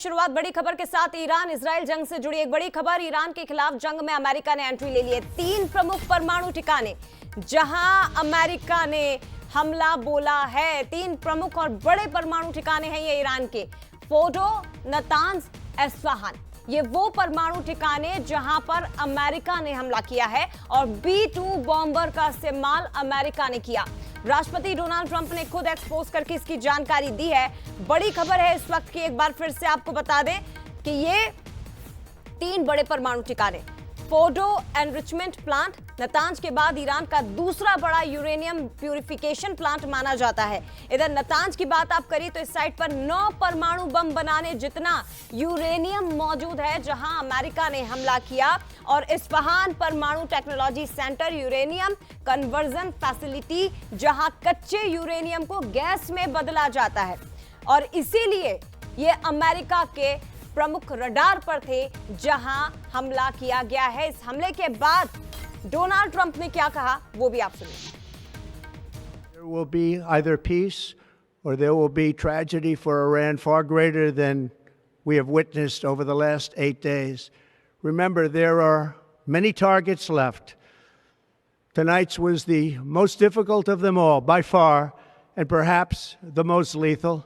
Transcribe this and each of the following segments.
शुरुआत बड़ी खबर के साथ ईरान इजराइल जंग से जुड़ी एक बड़ी खबर। ईरान के खिलाफ जंग में अमेरिका ने एंट्री ले ली है। 3 प्रमुख परमाणु ठिकाने जहां अमेरिका ने हमला बोला है। 3 प्रमुख और बड़े परमाणु ठिकाने हैं ये ईरान के। फोर्डो, नतांज, एस्फहान, ये वो परमाणु ठिकाने जहां पर अमेरिका ने हमला किया है और B-2 बॉम्बर का इस्तेमाल अमेरिका ने किया। राष्ट्रपति डोनाल्ड ट्रंप ने खुद एक्सपोज करके इसकी जानकारी दी है। बड़ी खबर है इस वक्त की, एक बार फिर से आपको बता दें कि ये 3 बड़े परमाणु ठिकाने, फोर्डो एनरिचमेंट प्लांट नतांज के बाद ईरान का दूसरा बड़ा यूरेनियम प्यूरिफिकेशन प्लांट माना जाता है। इधर नतांज की बात आप करिए तो इस साइट पर 9 परमाणु बम बनाने जितना यूरेनियम मौजूद है जहां अमेरिका ने हमला किया। और इस्फहान परमाणु technology centre, uranium conversion facility जहां कच्चे यूरेनियम को गैस में बदला जाता है और इसीलिए ये अमेरिका के प्रमुख रडार पर थे जहां हमला किया गया है। इस हमले के बाद डोनाल्ड ट्रंप ने क्या कहा वो भी आप सुनिए। There will be either peace or there will be tragedy for Iran far greater than we have witnessed over the last 8 days. Remember, there are many targets left. Tonight's was the most difficult of them all, by far, and perhaps the most lethal.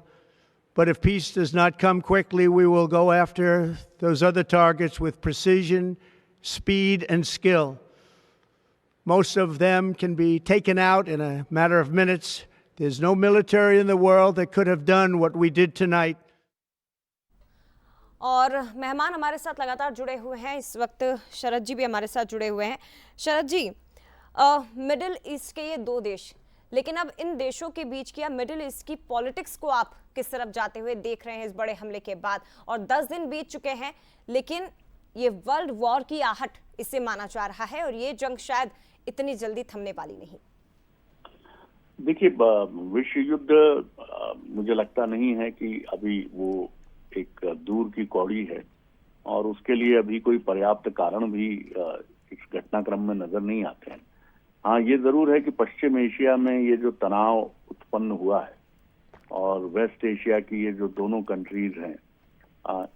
But if peace does not come quickly, we will go after those other targets with precision, speed, and skill. Most of them can be taken out in a matter of minutes. There's no military in the world that could have done what we did tonight. और मेहमान हमारे साथ लगातार जुड़े हुए हैं। इस वक्त शरद जी भी हमारे साथ जुड़े हुए हैं। शरद जी, मिडिल ईस्ट के ये 2 देश, लेकिन अब इन देशों के बीच की मिडिल ईस्ट की पॉलिटिक्स को आप किस तरफ जाते हुए देख रहे हैं इस बड़े हमले के बाद? और 10 दिन बीत चुके हैं लेकिन ये वर्ल्ड वॉर की आहट इसे माना जा रहा है और ये जंग शायद इतनी जल्दी थमने वाली नहीं। देखिए, विश्व युद्ध मुझे लगता नहीं है कि अभी वो एक दूर की कौड़ी है और उसके लिए अभी कोई पर्याप्त कारण भी इस घटनाक्रम में नजर नहीं आते हैं। हाँ, ये जरूर है कि पश्चिम एशिया में ये जो तनाव उत्पन्न हुआ है और वेस्ट एशिया की ये जो दोनों कंट्रीज हैं,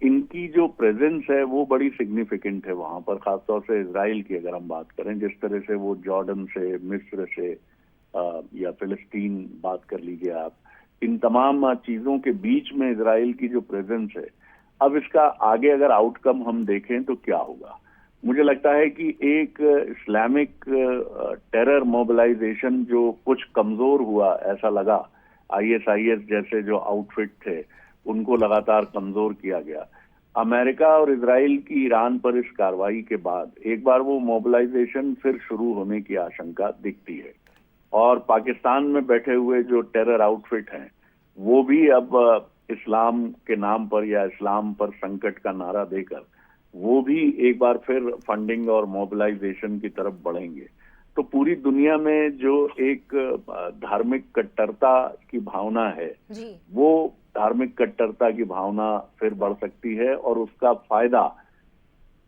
इनकी जो प्रेजेंस है वो बड़ी सिग्निफिकेंट है वहां पर। खासतौर से इजराइल की अगर हम बात करें, जिस तरह से वो जॉर्डन से, मिस्र से या फिलिस्तीन बात कर लीजिए आप, इन तमाम चीजों के बीच में इजराइल की जो प्रेजेंस है, अब इसका आगे अगर आउटकम हम देखें तो क्या होगा? मुझे लगता है कि एक इस्लामिक टेरर मोबिलाइजेशन जो कुछ कमजोर हुआ ऐसा लगा, ISIS जैसे जो आउटफिट थे उनको लगातार कमजोर किया गया। अमेरिका और इजराइल की ईरान पर इस कार्रवाई के बाद एक बार वो मोबिलाइजेशन फिर शुरू होने की आशंका दिखती है और पाकिस्तान में बैठे हुए जो टेरर आउटफिट हैं वो भी अब इस्लाम के नाम पर या इस्लाम पर संकट का नारा देकर वो भी एक बार फिर फंडिंग और मोबिलाइजेशन की तरफ बढ़ेंगे। तो पूरी दुनिया में जो एक धार्मिक कट्टरता की भावना है वो धार्मिक कट्टरता की भावना फिर बढ़ सकती है और उसका फायदा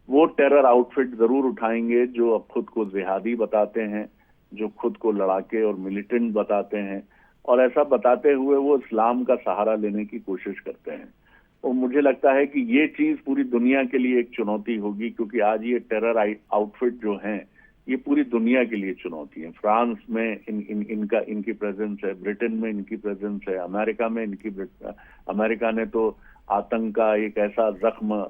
वो टेरर आउटफिट जरूर उठाएंगे जो अब खुद को जिहादी बताते हैं, जो खुद को लड़ाके और मिलिटेंट बताते हैं और ऐसा बताते हुए वो इस्लाम का सहारा लेने की कोशिश करते हैं। और मुझे लगता है कि ये चीज पूरी दुनिया के लिए एक चुनौती होगी, क्योंकि आज ये टेरर आउटफिट जो हैं ये पूरी दुनिया के लिए चुनौती है। फ्रांस में इनकी प्रेजेंस है, ब्रिटेन में इनकी प्रेजेंस है, अमेरिका में अमेरिका ने तो आतंक का एक ऐसा जख्म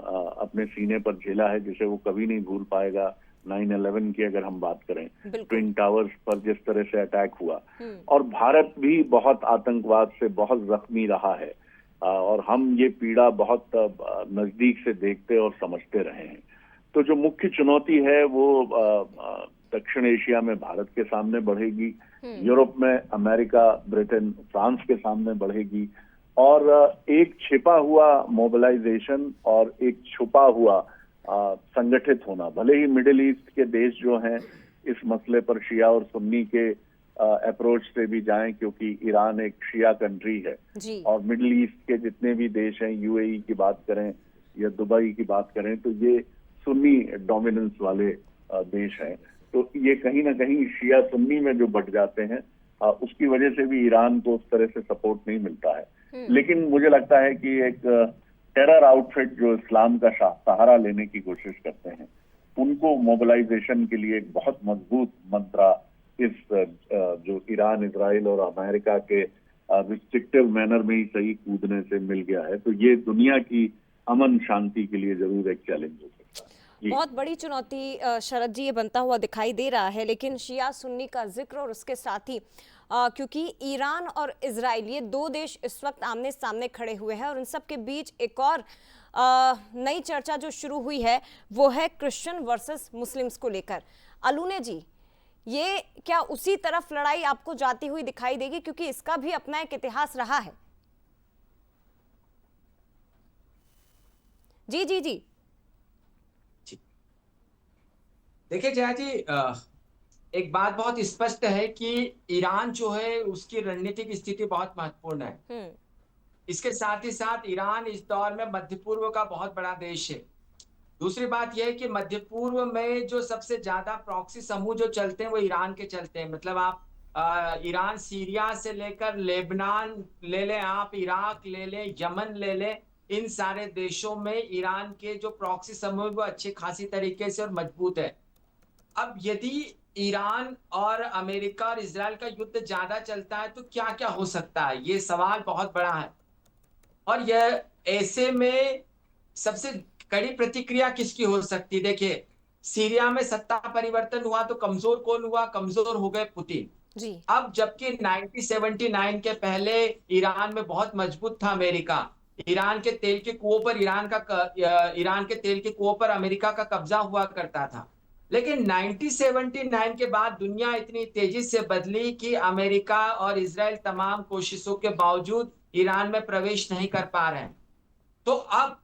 अपने सीने पर झेला है जिसे वो कभी नहीं भूल पाएगा। 9/11 की अगर हम बात करें, ट्विन टावर्स पर जिस तरह से अटैक हुआ, और भारत भी बहुत आतंकवाद से बहुत जख्मी रहा है और हम ये पीड़ा बहुत नजदीक से देखते और समझते रहे हैं। तो जो मुख्य चुनौती है वो दक्षिण एशिया में भारत के सामने बढ़ेगी, यूरोप में अमेरिका, ब्रिटेन, फ्रांस के सामने बढ़ेगी और एक छिपा हुआ मोबिलाइजेशन और एक छुपा हुआ संगठित होना। भले ही मिडिल ईस्ट के देश जो हैं इस मसले पर शिया और सुन्नी के अप्रोच से भी जाएं, क्योंकि ईरान एक शिया कंट्री है और मिडिल ईस्ट के जितने भी देश हैं, UAE की बात करें या दुबई की बात करें, तो ये सुन्नी डोमिनेंस वाले देश हैं। तो ये कहीं ना कहीं शिया सुन्नी में जो बट जाते हैं उसकी वजह से भी ईरान को उस तरह से सपोर्ट नहीं मिलता है। लेकिन मुझे लगता है कि एक टेरर आउटफिट जो इस्लाम का सहारा लेने की कोशिश करते हैं, उनको मोबिलाइजेशन के लिए एक बहुत मजबूत मंत्रा इस जो ईरान, इजराइल और अमेरिका के रिस्ट्रिक्टिव मैनर में ही सही कूदने से मिल गया है। तो ये दुनिया की अमन शांति के लिए जरूर एक चैलेंज हो सकता है। बहुत बड़ी चुनौती शरद जी ये बनता हुआ दिखाई दे रहा है। लेकिन शिया सुन्नी का जिक्र और उसके साथ ही क्योंकि ईरान और इजराइल ये दो देश इस वक्त आमने सामने खड़े हुए हैं और इन सब के बीच एक और नई चर्चा जो शुरू हुई है वो है क्रिश्चियन वर्सेस मुस्लिम्स को लेकर। अलूने जी, ये क्या उसी तरफ लड़ाई आपको जाती हुई दिखाई देगी, क्योंकि इसका भी अपना एक इतिहास रहा है? जी जी जी देखिए जया जी, एक बात बहुत स्पष्ट है कि ईरान जो है उसकी रणनीतिक स्थिति बहुत महत्वपूर्ण है। इसके साथ ही साथ ईरान इस दौर में मध्य पूर्व का बहुत बड़ा देश है। दूसरी बात यह है कि मध्य पूर्व में जो सबसे ज्यादा प्रॉक्सी समूह जो चलते हैं वो ईरान के चलते हैं। मतलब आप ईरान सीरिया से लेकर लेबनान ले लें, आप इराक ले लें, यमन ले लें, इन सारे देशों में ईरान के जो प्रॉक्सी समूह वो अच्छी खासी तरीके से और मजबूत है। अब यदि ईरान और अमेरिका और इजराइल का युद्ध ज्यादा चलता है तो क्या क्या हो सकता है, ये सवाल बहुत बड़ा है। और यह ऐसे में सबसे कड़ी प्रतिक्रिया किसकी हो सकती है? देखिए, सीरिया में सत्ता परिवर्तन हुआ तो कमजोर कौन हुआ? कमजोर हो गए पुतिन जी। अब जबकि 1979 के पहले ईरान में बहुत मजबूत था अमेरिका। ईरान के तेल के कुओं पर ईरान के तेल के कुओं पर अमेरिका का कब्जा हुआ करता था। लेकिन 1979 के बाद दुनिया इतनी तेजी से बदली कि अमेरिका और इजराइल तमाम कोशिशों के बावजूद ईरान में प्रवेश नहीं कर पा रहे हैं। तो अब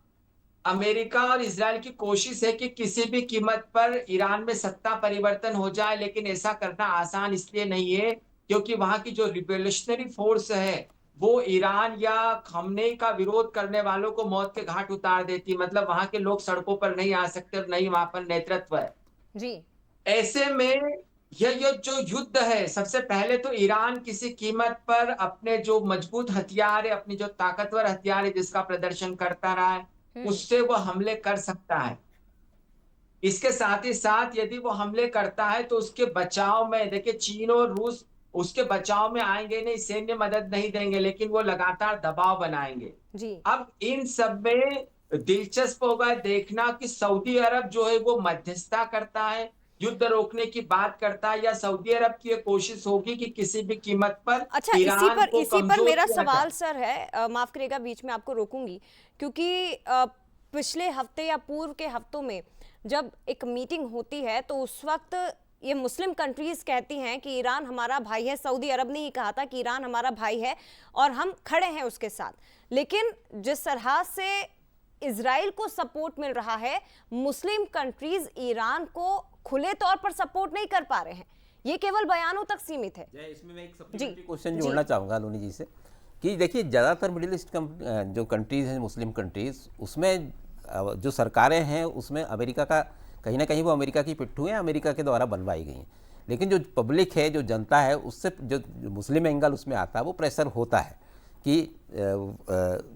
अमेरिका और इजराइल की कोशिश है कि किसी भी कीमत पर ईरान में सत्ता परिवर्तन हो जाए, लेकिन ऐसा करना आसान इसलिए नहीं है क्योंकि वहां की जो रिवोल्यूशनरी फोर्स है वो ईरान या खमनेई का विरोध करने वालों को मौत के घाट उतार देती। मतलब वहां के लोग सड़कों पर नहीं आ सकते और नहीं वहां पर नेतृत्व है जी। ऐसे में यह जो युद्ध है, सबसे पहले तो ईरान किसी कीमत पर अपने जो मजबूत हथियार है, अपनी जो ताकतवर हथियार है जिसका प्रदर्शन करता रहा है, उससे वो हमले कर सकता है। इसके साथ ही साथ यदि वो हमले करता है तो उसके बचाव में, देखिए चीन और रूस उसके बचाव में आएंगे नहीं, सैन्य मदद नहीं देंगे, लेकिन वो लगातार दबाव बनाएंगे जी। अब इन सब में दिलचस्प होगा देखना कि सऊदी अरब जो है वो मध्यस्थता करता है, युद्ध रोकने की बात करता है, या सऊदी अरब की ये कोशिश होगी कि किसी भी कीमत पर अच्छा, ईरान को इसी पर कमजोर मेरा किया सवाल जाए। सर है, माफ करिएगा बीच में आपको रोकूंगी, क्योंकि पिछले हफ्ते या पूर्व के हफ्तों में जब एक मीटिंग होती है तो उस वक्त ये मुस्लिम कंट्रीज कहती हैं कि ईरान हमारा भाई है। सऊदी अरब ने ही कहा था कि ईरान हमारा भाई है और हम खड़े हैं उसके साथ। लेकिन जिस तरह से इजराइल को सपोर्ट मिल रहा है, मुस्लिम कंट्रीज ईरान को खुले तौर पर सपोर्ट नहीं कर पा रहे हैं, ये केवल बयानों तक सीमित है। इसमें मैं एक सप्लीमेंट्री क्वेश्चन जोड़ना चाहूँगा लोनी जी से कि देखिए ज़्यादातर मिडिल ईस्ट जो कंट्रीज़ हैं, मुस्लिम कंट्रीज़, उसमें जो सरकारें हैं उसमें अमेरिका का कहीं ना कहीं वो अमेरिका की पिट्ठू हैं, अमेरिका के द्वारा बनवाई गई हैं। लेकिन जो पब्लिक है, जो जनता है, उससे जो मुस्लिम एंगल उसमें आता है वो प्रेशर होता है कि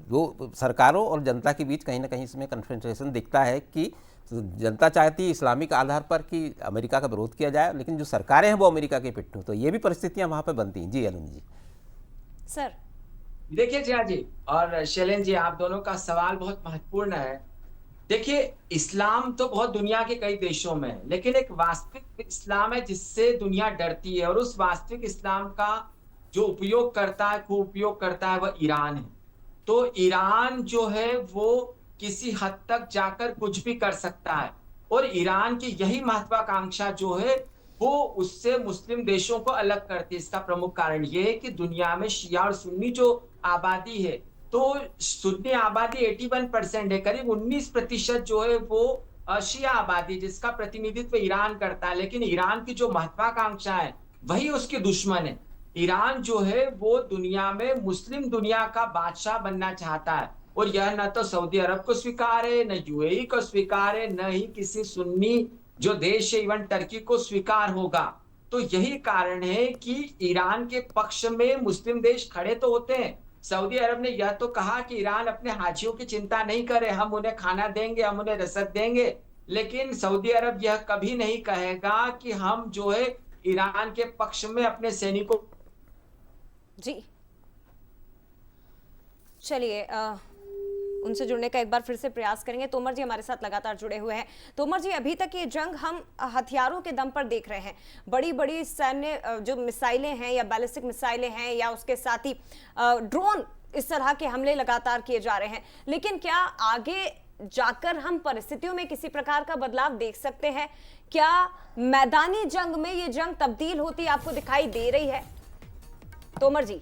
वो सरकारों और जनता के बीच कहीं ना कहीं इसमें कन्फ्रंटेशन दिखता है कि जनता चाहती है इस्लामिक आधार पर कि अमेरिका का विरोध किया जाए, लेकिन जो सरकारें हैं वो अमेरिका के पिट्ठू। तो ये भी परिस्थितियां वहाँ पर बनती हैं। जी अरुण जी। सर देखिए जया जी और शैलेंद्र जी, आप दोनों का सवाल बहुत महत्वपूर्ण है। देखिए, इस्लाम तो बहुत दुनिया के कई देशों में है, लेकिन एक वास्तविक इस्लाम है जिससे दुनिया डरती है, और उस वास्तविक इस्लाम का जो उपयोग करता है, खूब उपयोग करता है, वह ईरान है। तो ईरान जो है वो किसी हद तक जाकर कुछ भी कर सकता है, और ईरान की यही महत्वाकांक्षा जो है वो उससे मुस्लिम देशों को अलग करती है। इसका प्रमुख कारण ये है कि दुनिया में शिया और सुन्नी जो आबादी है, तो सुन्नी आबादी 81% है, करीब 19% जो है वो शिया आबादी, जिसका प्रतिनिधित्व ईरान करता है। लेकिन ईरान की जो महत्वाकांक्षा है वही उसकी दुश्मन है। ईरान जो है वो दुनिया में मुस्लिम दुनिया का बादशाह बनना चाहता है, और यह न तो सऊदी अरब को स्वीकार है, न यूएई को स्वीकार है, न ही किसी सुन्नी जो देश है इवन टर्की को स्वीकार होगा। तो यही कारण है कि ईरान के पक्ष में मुस्लिम देश खड़े तो होते हैं, सऊदी अरब ने यह तो कहा कि ईरान अपने हाशियों की चिंता नहीं करे, हम उन्हें खाना देंगे, हम उन्हें रसद देंगे, लेकिन सऊदी अरब यह कभी नहीं कहेगा कि हम जो है ईरान के पक्ष में अपने सैनिकों। जी चलिए उनसे जुड़ने का एक बार फिर से प्रयास करेंगे। तोमर जी हमारे साथ लगातार जुड़े हुए हैं। तोमर जी, अभी तक ये जंग हम हथियारों के दम पर देख रहे हैं, बड़ी बड़ी सैन्य जो मिसाइलें हैं या बैलिस्टिक मिसाइलें हैं या उसके साथ ही ड्रोन, इस तरह के हमले लगातार किए जा रहे हैं, लेकिन क्या आगे जाकर हम परिस्थितियों में किसी प्रकार का बदलाव देख सकते हैं? क्या मैदानी जंग में ये जंग तब्दील होती आपको दिखाई दे रही है? तोमर जी,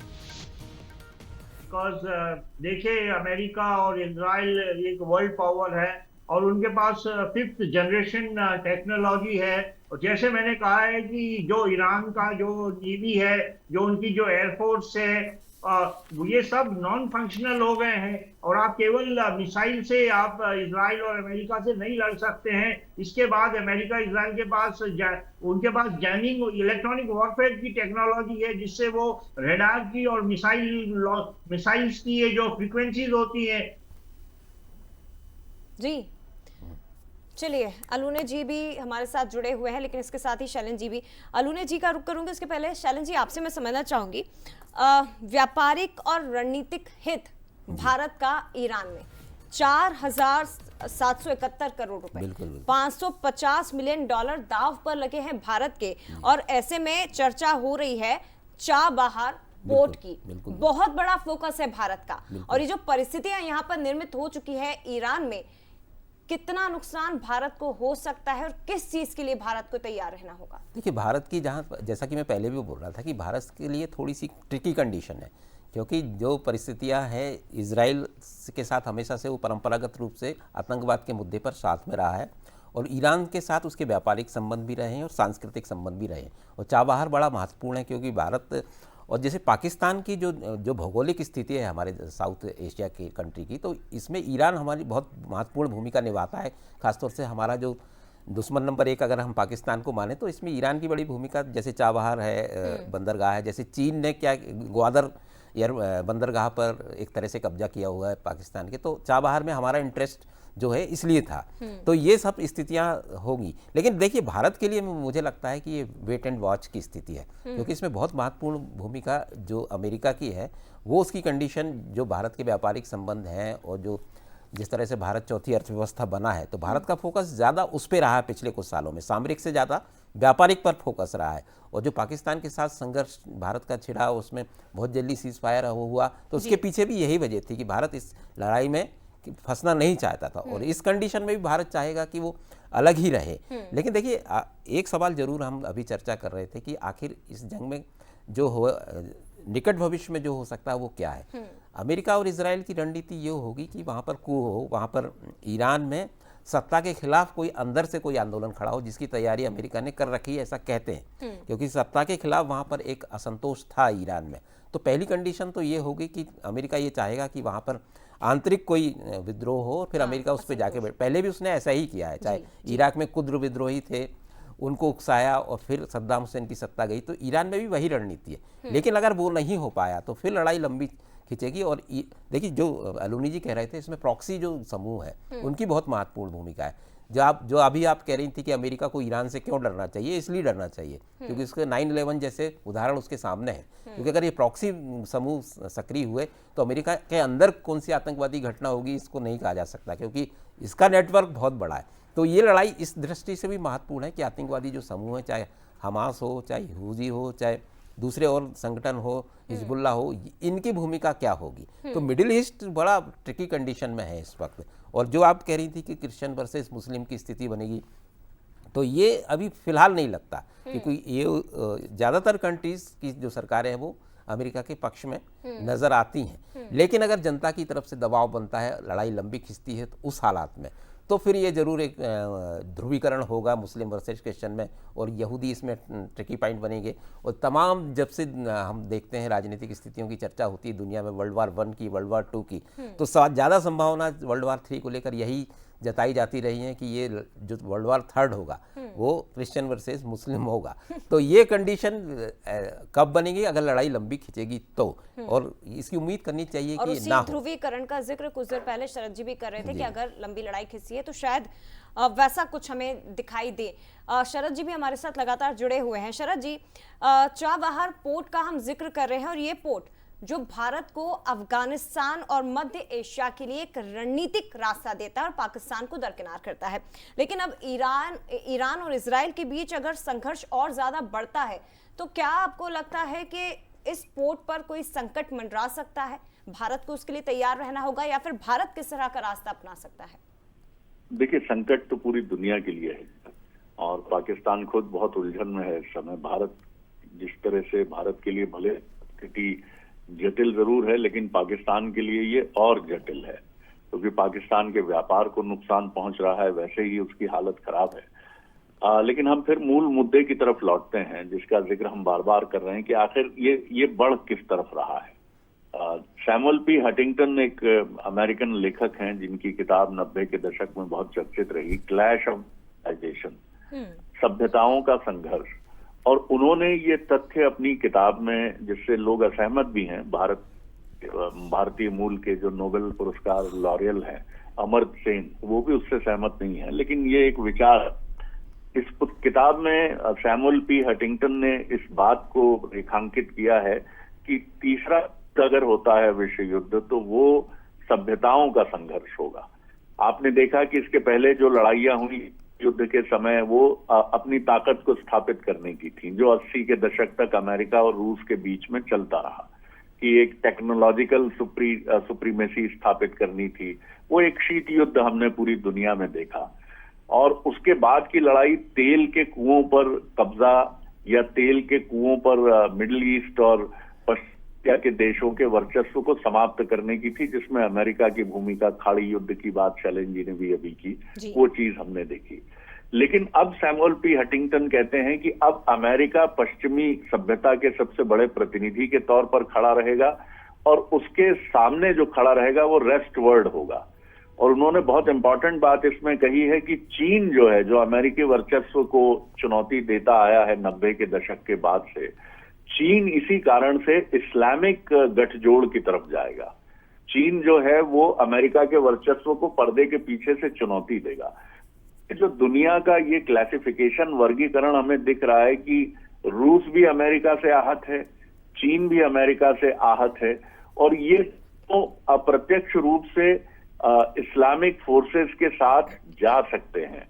बिकॉज देखिए, अमेरिका और इजराइल एक वर्ल्ड पावर है और उनके पास 5th जनरेशन टेक्नोलॉजी है। और जैसे मैंने कहा है कि जो ईरान का जो नेवी है, जो उनकी जो एयरफोर्स है, ये सब नॉन फंक्शनल हो गए हैं और आप केवल मिसाइल से आप इजराइल और अमेरिका से नहीं लड़ सकते हैं। इसके बाद अमेरिका इजराइल के पास उनके पास जैमिंग इलेक्ट्रॉनिक वॉरफेयर की टेक्नोलॉजी है, जिससे वो रेडार की और मिसाइल्स की ये जो फ्रीक्वेंसीज होती हैं। जी चलिए, अलूने जी भी हमारे साथ जुड़े हुए हैं, लेकिन इसके साथ ही शैलन जी भी। अलूने जी का रुख करूंगी, उसके पहले शैलन जी आपसे मैं समझना चाहूंगी, व्यापारिक और रणनीतिक हित भारत का ईरान में 4,771 करोड़ रुपए, 550 मिलियन डॉलर दाव पर लगे हैं भारत के, और ऐसे में चर्चा हो रही है चाबहार पोर्ट की। बहुत बड़ा फोकस है भारत का, और ये जो परिस्थितियां यहाँ पर निर्मित हो चुकी है ईरान में, कितना नुकसान भारत को हो सकता है और किस चीज के लिए भारत को तैयार रहना होगा? देखिए, भारत की जैसा कि मैं पहले भी बोल रहा था कि भारत के लिए थोड़ी सी ट्रिकी कंडीशन है, क्योंकि जो परिस्थितियां हैं, इजराइल के साथ हमेशा से वो परंपरागत रूप से आतंकवाद के मुद्दे पर साथ में रहा है, और ईरान के साथ उसके व्यापारिक संबंध भी रहे हैं और सांस्कृतिक संबंध भी रहे हैं। और चाबहार बड़ा महत्वपूर्ण है, क्योंकि भारत और जैसे पाकिस्तान की जो भौगोलिक स्थिति है हमारे साउथ एशिया की कंट्री की, तो इसमें ईरान हमारी बहुत महत्वपूर्ण भूमिका निभाता है। खासतौर से हमारा जो दुश्मन नंबर 1 अगर हम पाकिस्तान को माने, तो इसमें ईरान की बड़ी भूमिका, जैसे चाबहार है, बंदरगाह है, जैसे चीन ने क्या ग्वादर बंदरगाह पर एक तरह से कब्जा किया हुआ है पाकिस्तान के, तो चाबहार में हमारा इंटरेस्ट जो है इसलिए था। तो ये सब स्थितियां होगी, लेकिन देखिए, भारत के लिए मुझे लगता है कि ये वेट एंड वॉच की स्थिति है, क्योंकि इसमें बहुत महत्वपूर्ण भूमिका जो अमेरिका की है, वो उसकी कंडीशन, जो भारत के व्यापारिक संबंध हैं और जो जिस तरह से भारत चौथी अर्थव्यवस्था बना है, तो भारत का फोकस ज़्यादा उस पर रहा है पिछले कुछ सालों में, सामरिक से ज़्यादा व्यापारिक पर फोकस रहा है। और जो पाकिस्तान के साथ संघर्ष भारत का छिड़ा, उसमें बहुत जल्दी सीज फायर हुआ, तो उसके पीछे भी यही वजह थी कि भारत इस लड़ाई में फंसना नहीं चाहता था, और इस कंडीशन में भी भारत चाहेगा कि वो अलग ही रहे। लेकिन देखिए, एक सवाल जरूर हम अभी चर्चा कर रहे थे कि आखिर इस जंग में जो हो निकट भविष्य में जो हो सकता है वो क्या है। अमेरिका और इजराइल की रणनीति ये होगी कि वहाँ पर कू हो, वहाँ पर ईरान में सत्ता के खिलाफ कोई अंदर से कोई आंदोलन खड़ा हो, जिसकी तैयारी अमेरिका ने कर रखी है, ऐसा कहते हैं, क्योंकि सत्ता के खिलाफ वहाँ पर एक असंतोष था ईरान में। तो पहली कंडीशन तो ये होगी कि अमेरिका ये चाहेगा कि वहाँ पर आंतरिक कोई विद्रोह हो, फिर अमेरिका उस पर जाके पहले भी उसने ऐसा ही किया है, चाहे इराक में कुर्द विद्रोही थे, उनको उकसाया और फिर सद्दाम हुसैन की सत्ता गई, तो ईरान में भी वही रणनीति है। लेकिन अगर वो नहीं हो पाया तो फिर लड़ाई लंबी खिंचेगी। और देखिए, जो अलूनी जी कह रहे थे, इसमें प्रॉक्सी जो समूह है उनकी बहुत महत्वपूर्ण भूमिका है। जो अभी आप कह रही थी कि अमेरिका को ईरान से क्यों डरना चाहिए, इसलिए डरना चाहिए क्योंकि उसके 9/11 जैसे उदाहरण उसके सामने हैं। क्योंकि अगर ये प्रॉक्सी समूह सक्रिय हुए तो अमेरिका के अंदर कौन सी आतंकवादी घटना होगी इसको नहीं कहा जा सकता, क्योंकि इसका नेटवर्क बहुत बड़ा है। तो ये लड़ाई इस दृष्टि से भी महत्वपूर्ण है कि आतंकवादी जो समूह है, चाहे हमास हो, चाहे हूजी हो, चाहे दूसरे और संगठन हो, हिजबुल्ला हो, इनकी भूमिका क्या होगी। तो मिडिल ईस्ट बड़ा ट्रिकी कंडीशन में है इस वक्त। और जो आप कह रही थी कि क्रिश्चियन वर्सेस मुस्लिम की स्थिति बनेगी, तो ये अभी फिलहाल नहीं लगता, क्योंकि ये ज़्यादातर कंट्रीज की जो सरकारें हैं वो अमेरिका के पक्ष में नज़र आती हैं। लेकिन अगर जनता की तरफ से दबाव बनता है, लड़ाई लंबी खिंचती है, तो उस हालात में तो फिर ये जरूर एक ध्रुवीकरण होगा मुस्लिम वर्सेस क्रिश्चियन में, और यहूदी इसमें ट्रिकी पॉइंट बनेंगे। और तमाम जब से हम देखते हैं राजनीतिक स्थितियों की चर्चा होती है दुनिया में, वर्ल्ड वार 1 की, वर्ल्ड वार 2 की, तो ज़्यादा संभावना वर्ल्ड वार 3 को लेकर यही जताई जाती रही है कि ये जो वर्ल्ड वार 3 होगा वो क्रिश्चियन वर्सेस मुस्लिम होगा। तो ये कंडीशन कब बनेगी? अगर लड़ाई लंबी खिंचेगी तो, और इसकी उम्मीद करनी चाहिए और कि उसी ना हो। ध्रुवीकरण का जिक्र कुछ देर पहले शरद जी भी कर रहे थे कि अगर लंबी लड़ाई खिंची है तो शायद वैसा कुछ हमें दिखाई दे। शरद जी भी हमारे साथ लगातार जुड़े हुए हैं। शरद जी, चाबहार पोर्ट का हम जिक्र कर रहे हैं, और ये पोर्ट जो भारत को अफगानिस्तान और मध्य एशिया के लिए एक रणनीतिक रास्ता देता है और पाकिस्तान को दरकिनार करता है। लेकिन अब ईरान और इजराइल के बीच अगर संघर्ष और ज्यादा बढ़ता है तो क्या आपको लगता है कि इस पोर्ट पर कोई संकट मंडरा सकता है? भारत को उसके लिए तैयार रहना होगा, या फिर भारत किस तरह का रास्ता अपना सकता है? देखिए, संकट तो पूरी दुनिया के लिए है, और पाकिस्तान खुद बहुत उलझन में है इस समय। भारत जिस तरह से, भारत के लिए भले स्थिति जटिल जरूर है, लेकिन पाकिस्तान के लिए ये और जटिल है, क्योंकि पाकिस्तान के व्यापार को नुकसान पहुंच रहा है, वैसे ही उसकी हालत खराब है। लेकिन हम फिर मूल मुद्दे की तरफ लौटते हैं, जिसका जिक्र हम बार बार कर रहे हैं कि आखिर ये बढ़ किस तरफ रहा है। सैमुअल पी हंटिंगटन एक अमेरिकन लेखक हैं जिनकी किताब 90 के दशक में बहुत चर्चित रही, क्लैश ऑफ सिविलाइजेशन, सभ्यताओं का संघर्ष। और उन्होंने ये तथ्य अपनी किताब में, जिससे लोग असहमत भी हैं, भारतीय मूल के जो नोबेल पुरस्कार लॉरियल हैं अमर्त्य सेन, वो भी उससे सहमत नहीं है, लेकिन ये एक विचार इस किताब में सैमुअल पी हंटिंगटन ने इस बात को रेखांकित किया है कि तीसरा अगर होता है विश्व युद्ध तो वो सभ्यताओं का संघर्ष होगा। आपने देखा कि इसके पहले जो लड़ाइयां हुई युद्ध के समय, वो अपनी ताकत को स्थापित करने की थी, जो 80 के दशक तक अमेरिका और रूस के बीच में चलता रहा, कि एक टेक्नोलॉजिकल सुप्रीमेसी स्थापित करनी थी। वो एक शीत युद्ध हमने पूरी दुनिया में देखा। और उसके बाद की लड़ाई तेल के कुओं पर कब्जा, या तेल के कुओं पर मिडिल ईस्ट और पश्चिम के देशों के वर्चस्व को समाप्त करने की थी, जिसमें अमेरिका की भूमिका, खाड़ी युद्ध की बात शैलेंद्र जी ने भी अभी की, वो चीज हमने देखी। लेकिन अब सैमुअल पी हंटिंगटन कहते हैं कि अब अमेरिका पश्चिमी सभ्यता के सबसे बड़े प्रतिनिधि के तौर पर खड़ा रहेगा, और उसके सामने जो खड़ा रहेगा वो रेस्ट वर्ल्ड होगा। और उन्होंने बहुत इंपॉर्टेंट बात इसमें कही है कि चीन जो है, जो अमेरिकी वर्चस्व को चुनौती देता आया है 90 के दशक के बाद से, चीन इसी कारण से इस्लामिक गठजोड़ की तरफ जाएगा। चीन जो है वो अमेरिका के वर्चस्व को पर्दे के पीछे से चुनौती देगा। जो दुनिया का ये क्लासिफिकेशन, वर्गीकरण हमें दिख रहा है कि रूस भी अमेरिका से आहत है, चीन भी अमेरिका से आहत है, और ये तो अप्रत्यक्ष रूप से इस्लामिक फोर्सेस के साथ जा सकते हैं।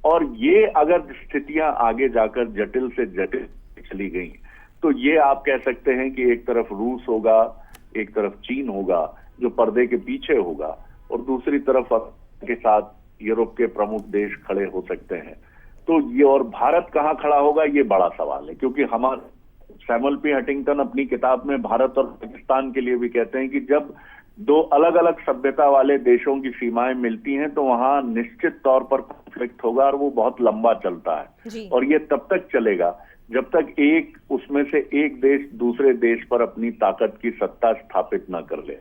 और ये अगर स्थितियां आगे जाकर जटिल से जटिल चली गई तो ये आप कह सकते हैं कि एक तरफ रूस होगा, एक तरफ चीन होगा जो पर्दे के पीछे होगा, और दूसरी तरफ के साथ यूरोप के प्रमुख देश खड़े हो सकते हैं। तो ये, और भारत कहां खड़ा होगा ये बड़ा सवाल है, क्योंकि हमारे सैमुअल पी हंटिंगटन अपनी किताब में भारत और पाकिस्तान के लिए भी कहते हैं कि जब दो अलग अलग सभ्यता वाले देशों की सीमाएं मिलती हैं तो वहां निश्चित तौर पर कॉन्फ्लिक्ट होगा, और वो बहुत लंबा चलता है। और ये तब तक चलेगा जब तक एक उसमें से एक देश दूसरे देश पर अपनी ताकत की सत्ता स्थापित ना कर ले।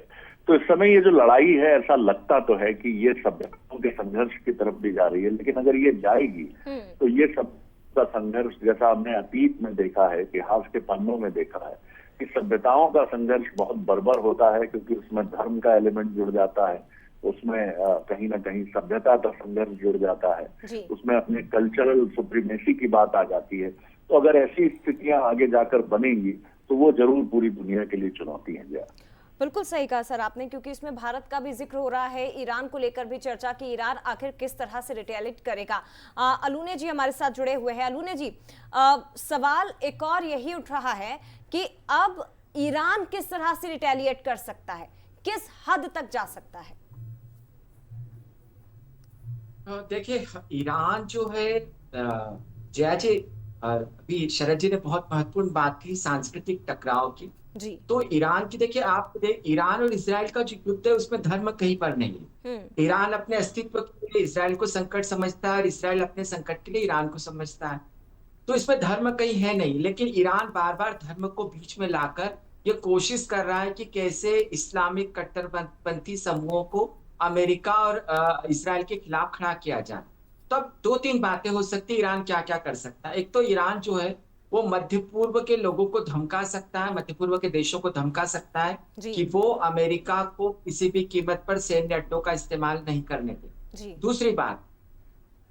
तो इस समय ये जो लड़ाई है, ऐसा लगता तो है कि ये सभ्यताओं के संघर्ष की तरफ भी जा रही है, लेकिन अगर ये जाएगी तो ये सब का संघर्ष, जैसा हमने अतीत में देखा है, इतिहास के पन्नों में देखा है कि सभ्यताओं का संघर्ष बहुत बर्बर होता है, क्योंकि उसमें धर्म का एलिमेंट जुड़ जाता है, उसमें कहीं ना कहीं सभ्यता का संघर्ष जुड़ जाता है, उसमें अपने कल्चरल सुप्रीमेसी की बात आ जाती है। तो अगर ऐसी स्थितियां आगे जाकर बनेंगी तो वो जरूर पूरी दुनिया के लिए चुनौती है। बिल्कुल सही कहा सर आपने, क्योंकि इसमें भारत का भी जिक्र हो रहा है, ईरान को लेकर भी चर्चा कि ईरान आखिर किस तरह से रिटेलिएट करेगा। अलूने जी हमारे साथ जुड़े हुए हैं। अलूने जी, सवाल एक और यही उठ रहा है कि अब ईरान किस तरह से रिटेलिएट कर सकता है, किस हद तक जा सकता है? देखिए, ईरान जो है, जया जी, अभी शरद जी ने बहुत महत्वपूर्ण बात की सांस्कृतिक टकराव की। जी। तो ईरान की देखिए, आप ईरान और इसराइल का जो युद्ध है उसमें धर्म कहीं पर नहीं है। ईरान अपने अस्तित्व के लिए इसराइल को संकट समझता है और इसराइल अपने संकट के लिए ईरान को समझता है। तो इसमें धर्म कहीं है नहीं, लेकिन ईरान बार बार धर्म को बीच में लाकर ये कोशिश कर रहा है कि कैसे इस्लामिक कट्टरपंथी समूहों को अमेरिका और इसराइल के खिलाफ खड़ा किया जाए। तो अब दो तीन बातें हो सकती है, ईरान क्या क्या कर सकता है। एक तो ईरान जो है वो मध्य पूर्व के लोगों को धमका सकता है, मध्य पूर्व के देशों को धमका सकता है जी। कि वो अमेरिका को किसी भी कीमत पर सैन्य अड्डों का इस्तेमाल नहीं करने दे। जी। दूसरी बात,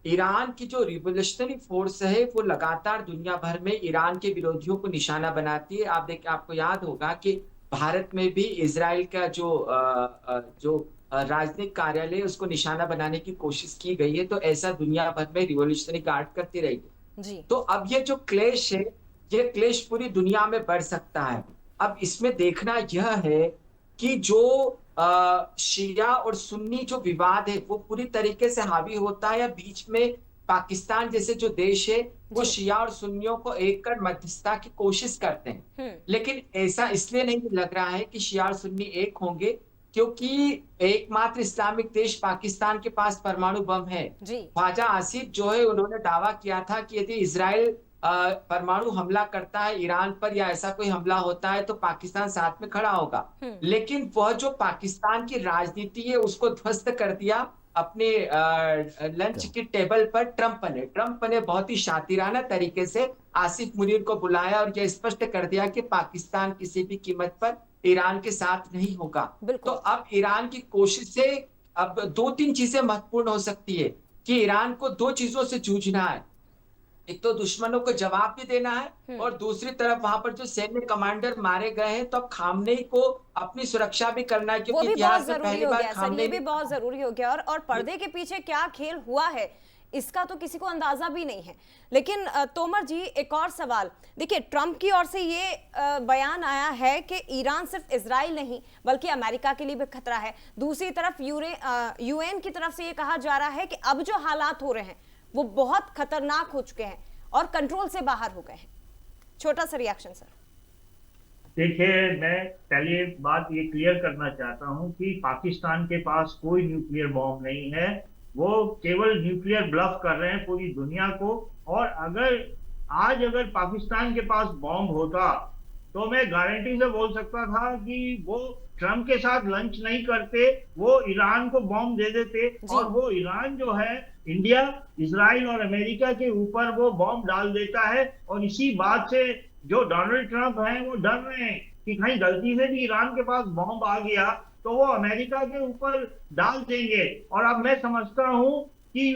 ईरान की जो रिवोल्यूशनरी फोर्स है वो लगातार दुनिया भर में ईरान के विरोधियों को निशाना बनाती है। आपको याद होगा कि भारत में भी इजराइल का जो राजनयिक कार्यालय है उसको निशाना बनाने की कोशिश की गई है। तो ऐसा दुनिया भर में रिवोल्यूशनरी गार्ड करती रहेगी। जी। तो अब ये जो क्लेश है, ये क्लेश पूरी दुनिया में बढ़ सकता है। अब इसमें देखना यह है कि जो शिया और सुन्नी जो विवाद है वो पूरी तरीके से हावी होता है या बीच में पाकिस्तान जैसे जो देश है वो जी। शिया और सुन्नियों को एक कर मध्यस्थता की कोशिश करते हैं। लेकिन ऐसा इसलिए नहीं लग रहा है कि शिया और सुन्नी एक होंगे, क्योंकि एकमात्र इस्लामिक देश पाकिस्तान के पास परमाणु बम है। जी। ख्वाजा आसिफ जो है उन्होंने दावा किया था कि यदि इजराइल परमाणु हमला करता है ईरान पर या ऐसा कोई हमला होता है तो पाकिस्तान साथ में खड़ा होगा। लेकिन वह जो पाकिस्तान की राजनीति है उसको ध्वस्त कर दिया अपने लंच की टेबल पर ट्रंप ने बहुत ही शातिराना तरीके से आसिफ मुनीर को बुलाया और यह स्पष्ट कर दिया कि पाकिस्तान किसी भी कीमत पर ईरान के साथ नहीं होगा। तो अब ईरान की कोशिश से अब दो तीन चीजें महत्वपूर्ण हो सकती है कि ईरान को दो चीजों से जूझना है। एक तो दुश्मनों को जवाब भी देना है और दूसरी तरफ वहां पर जो सैन्य कमांडर मारे गए हैं तो अब खामनेई को अपनी सुरक्षा भी करना है, क्योंकि इतिहास में पहली बार खामनेई, ये भी बहुत जरूरी हो गया। और पर्दे के पीछे क्या खेल हुआ है इसका तो किसी को अंदाजा भी नहीं है। लेकिन तोमर जी, एक और सवाल, देखिए ट्रंप की ओर से ये बयान आया है कि ईरान सिर्फ इजराइल नहीं बल्कि अमेरिका के लिए भी खतरा है। दूसरी तरफ यूएन की तरफ से ये कहा जा रहा है कि अब जो हालात हो रहे हैं वो बहुत खतरनाक हो चुके हैं और कंट्रोल से बाहर हो गए हैं। छोटा सा रिएक्शन सर। देखिए, मैं पहले बात ये क्लियर करना चाहता हूं कि पाकिस्तान के पास कोई न्यूक्लियर बॉम्ब नहीं है। वो केवल न्यूक्लियर ब्लफ कर रहे हैं पूरी दुनिया को। और अगर पाकिस्तान के पास बॉम्ब होता तो मैं गारंटी से बोल सकता था कि वो ट्रंप के साथ लंच नहीं करते, वो ईरान को बॉम्ब दे देते और वो ईरान जो है इंडिया, इजराइल और अमेरिका के ऊपर वो बॉम्ब डाल देता है। और इसी बात से जो डोनाल्ड ट्रंप हैं वो डर रहे हैं कि कहीं गलती से भी ईरान के पास बॉम्ब आ गया तो वो अमेरिका के ऊपर डाल देंगे। और अब मैं समझता हूं कि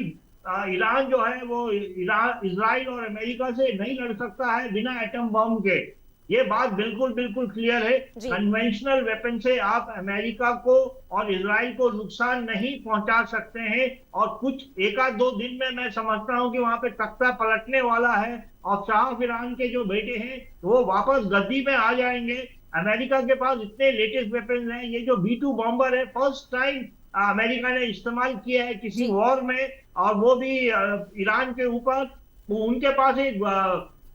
ईरान जो है वो इजराइल और अमेरिका से नहीं लड़ सकता है बिना एटम बम के। ये बात बिल्कुल क्लियर है। कन्वेंशनल वेपन से आप अमेरिका को और इजराइल को नुकसान नहीं पहुंचा सकते हैं। और कुछ एक आध दो दिन में मैं समझता हूं कि वहां पे तख्ता पलटने वाला है और शाह ईरान के जो बेटे हैं वो वापस गद्दी में आ जाएंगे। अमेरिका के पास इतने लेटेस्ट वेपन हैं। ये जो B-2 बॉम्बर है फर्स्ट टाइम अमेरिका ने इस्तेमाल किया है किसी वॉर में, और वो भी ईरान के ऊपर। उनके पास एक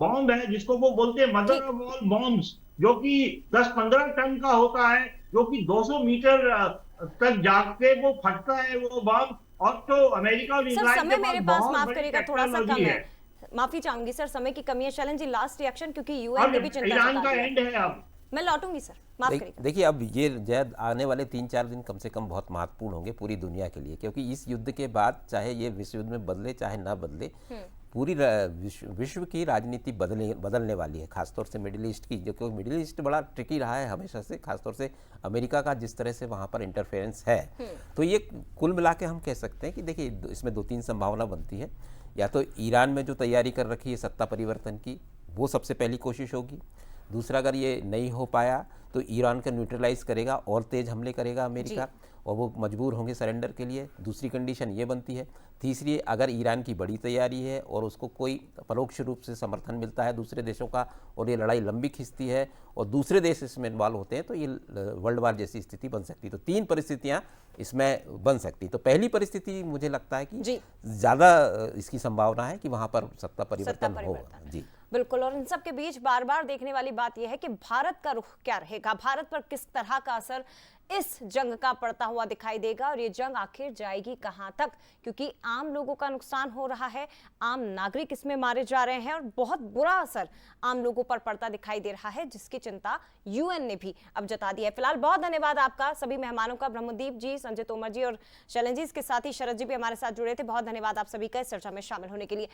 बॉम्ब है जिसको वो बोलते हैं मदर ऑफ ऑल बॉम्ब्स, जो कि 10-15 टन का होता है, जो कि 200 मीटर तक जाके वो फटता है वो बॉम्ब। और तो अमेरिका और इजराइल के मेरे पास माफ करिएगा थोड़ा सा कम है, माफी चाहूंगी सर, समय की कमी है। शैलन जी, लास्ट रिएक्शन, क्योंकि यूएन ने भी चिंता ईरान का एंड है। अब मैं लौटूंगी सर, माफ करिएगा। देखिए, अब ये जैद आने वाले 3-4 दिन कम से कम बहुत महत्वपूर्ण होंगे पूरी दुनिया के लिए, क्योंकि इस युद्ध के बाद चाहे ये विश्व युद्ध में बदले चाहे ना बदले, पूरी विश्व की राजनीति बदलने वाली है। खासतौर से मिडिल ईस्ट की, जो कि मिडिल ईस्ट बड़ा ट्रिकी रहा है हमेशा से, खासतौर से अमेरिका का जिस तरह से वहाँ पर इंटरफेरेंस है। तो ये कुल मिला के हम कह सकते हैं कि देखिए इसमें 2-3 संभावना बनती है। या तो ईरान में जो तैयारी कर रखी है सत्ता परिवर्तन की, वो सबसे पहली कोशिश होगी। दूसरा, अगर ये नहीं हो पाया तो ईरान का न्यूट्रलाइज करेगा और तेज हमले करेगा अमेरिका, और वो मजबूर होंगे सरेंडर के लिए। दूसरी कंडीशन ये बनती है। तीसरी, अगर ईरान की बड़ी तैयारी है और उसको कोई परोक्ष रूप से समर्थन मिलता है दूसरे देशों का और ये लड़ाई लंबी खिंचती है और दूसरे देश इसमें इन्वॉल्व होते हैं, तो ये वर्ल्ड वार जैसी स्थिति बन सकती है। तो 3 परिस्थितियाँ इसमें बन सकती। तो पहली परिस्थिति मुझे लगता है कि ज़्यादा इसकी संभावना है कि वहाँ पर सत्ता परिवर्तन हो। जी, बिल्कुल, और इन सब के बीच बार बार देखने वाली बात यह है कि भारत का रुख क्या रहेगा, भारत पर किस तरह का असर इस जंग का पड़ता हुआ दिखाई देगा और ये जंग आखिर जाएगी कहां तक, क्योंकि आम लोगों का नुकसान हो रहा है, आम नागरिक इसमें मारे जा रहे हैं और बहुत बुरा असर आम लोगों पर पड़ता दिखाई दे रहा है, जिसकी चिंता यूएन ने भी अब जता दी है। फिलहाल बहुत धन्यवाद आपका सभी मेहमानों का, ब्रह्मदीप जी, संजय तोमर जी और शैलेंद्र जी, इसके साथ ही शरद जी भी हमारे साथ जुड़े थे। बहुत धन्यवाद आप सभी का इस चर्चा में शामिल होने के लिए।